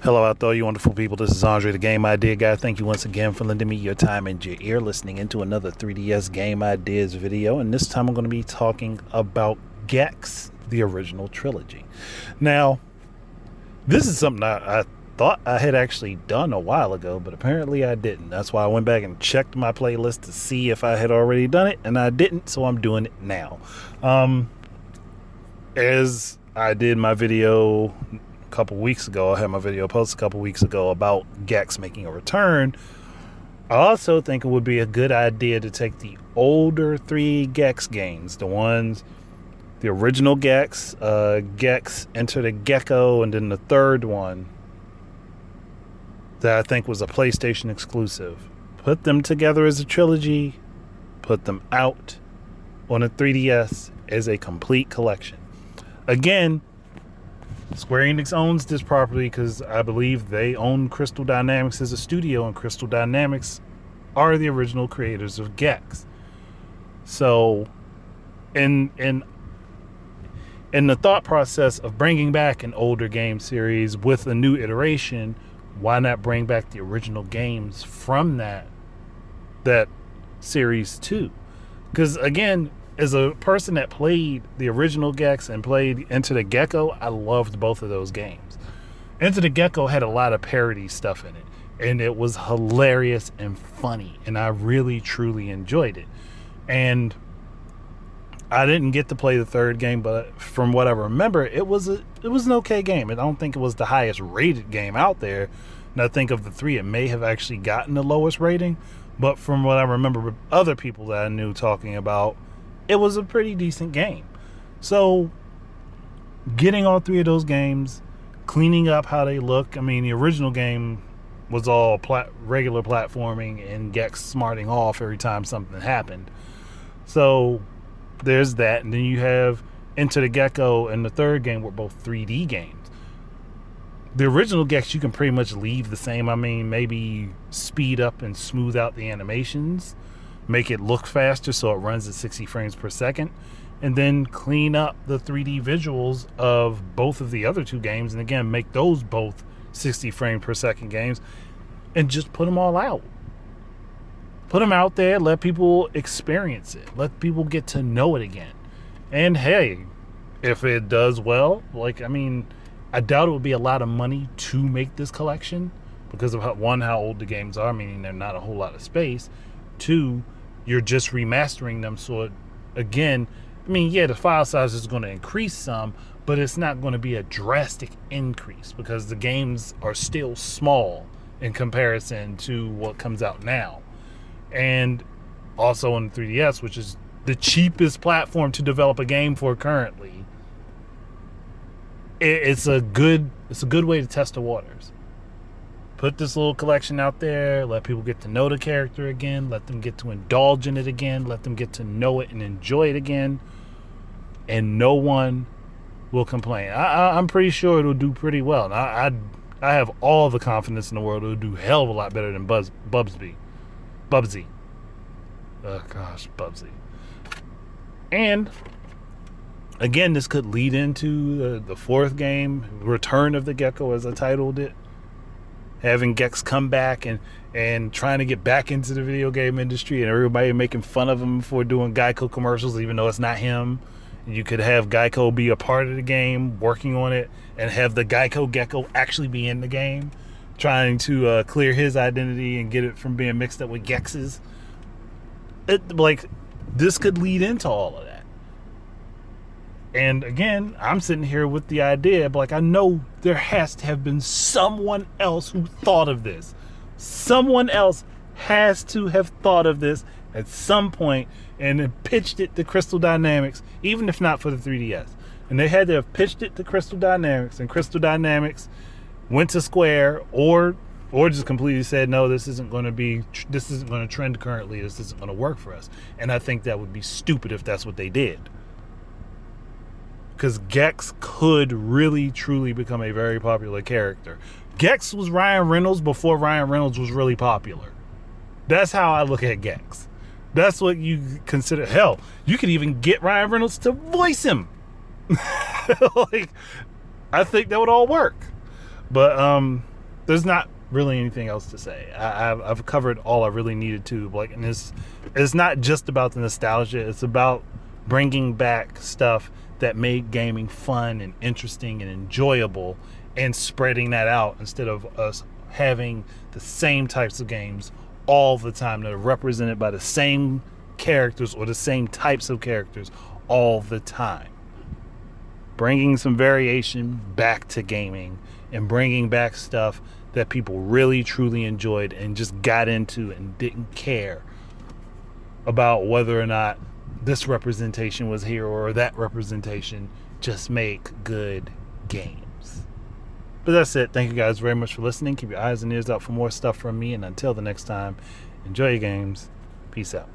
Hello out there, you wonderful people. This is Andre, the Game Idea Guy. Thank you once again for lending me your time and your ear, listening into another 3DS Game Ideas video. And this time I'm going to be talking about Gex, the original trilogy. Now, this is something I thought I had actually done a while ago, but apparently I didn't. That's why I went back and checked my playlist to see if I had already done it, and I didn't, so I'm doing it now. As I did my video couple weeks ago, I had my video posted a couple weeks ago about Gex making a return. I also think it would be a good idea to take the older three Gex games, the original Gex, Gex Enter the Gecko, and then the third one that I think was a PlayStation exclusive. Put them together as a trilogy, put them out on a 3DS as a complete collection. Again, Square Enix owns this property because I believe they own Crystal Dynamics as a studio, and Crystal Dynamics are the original creators of Gex. So, in the thought process of bringing back an older game series with a new iteration, why not bring back the original games from that series too? Because again, as a person that played the original Gex and played Enter the Gecko, I loved both of those games. Enter the Gecko had a lot of parody stuff in it, and it was hilarious and funny, and I really, truly enjoyed it. And I didn't get to play the third game, but from what I remember, it was an okay game. I don't think it was the highest rated game out there, and I think of the three, it may have actually gotten the lowest rating, but from what I remember with other people that I knew talking about, it was a pretty decent game. So, getting all three of those games, cleaning up how they look. I mean, the original game was all regular platforming and Gex smarting off every time something happened. So, there's that. And then you have Enter the Gecko and the third game were both 3D games. The original Gex, you can pretty much leave the same. I mean, maybe speed up and smooth out the animations, make it look faster so it runs at 60 frames per second, and then clean up the 3D visuals of both of the other two games, and again, make those both 60 frames per second games, and just put them all out. Put them out there, let people experience it, let people get to know it again. And hey, if it does well, I doubt it would be a lot of money to make this collection because of how old the games are, meaning they're not a whole lot of space. Two, you're just remastering them, so the file size is going to increase some, but it's not going to be a drastic increase because the games are still small in comparison to what comes out now. And also on the 3DS, which is the cheapest platform to develop a game for currently, it's a good way to test the waters. Put this little collection out there, let people get to know the character again, let them get to indulge in it again, let them get to know it and enjoy it again, and no one will complain. I'm pretty sure it'll do pretty well. And I have all the confidence in the world it'll do hell of a lot better than Bubsy. Oh gosh, Bubsy. And again, this could lead into the fourth game, Return of the Gecko, as I titled it. Having Gex come back and trying to get back into the video game industry, and everybody making fun of him for doing Geico commercials, even though it's not him. You could have Geico be a part of the game, working on it, and have the Geico Gecko actually be in the game, trying to clear his identity and get it from being mixed up with Gex's. This could lead into all of that. And again, I'm sitting here with the idea, but I know there has to have been someone else who thought of this. Someone else has to have thought of this at some point and then pitched it to Crystal Dynamics, even if not for the 3DS. And they had to have pitched it to Crystal Dynamics, and Crystal Dynamics went to Square or just completely said, no, this isn't going to trend currently. This isn't going to work for us. And I think that would be stupid if that's what they did. Because Gex could really, truly become a very popular character. Gex was Ryan Reynolds before Ryan Reynolds was really popular. That's how I look at Gex. That's what you consider. Hell, you could even get Ryan Reynolds to voice him. I think that would all work. But there's not really anything else to say. I've covered all I really needed to. Like, and it's not just about the nostalgia. It's about bringing back stuff that made gaming fun and interesting and enjoyable, and spreading that out instead of us having the same types of games all the time that are represented by the same characters or the same types of characters all the time. Bringing some variation back to gaming and bringing back stuff that people really truly enjoyed and just got into and didn't care about whether or not this representation was here or that representation. Just make good games. But that's it. Thank you guys very much for listening. Keep your eyes and ears out for more stuff from me, and until the next time, enjoy your games. Peace out.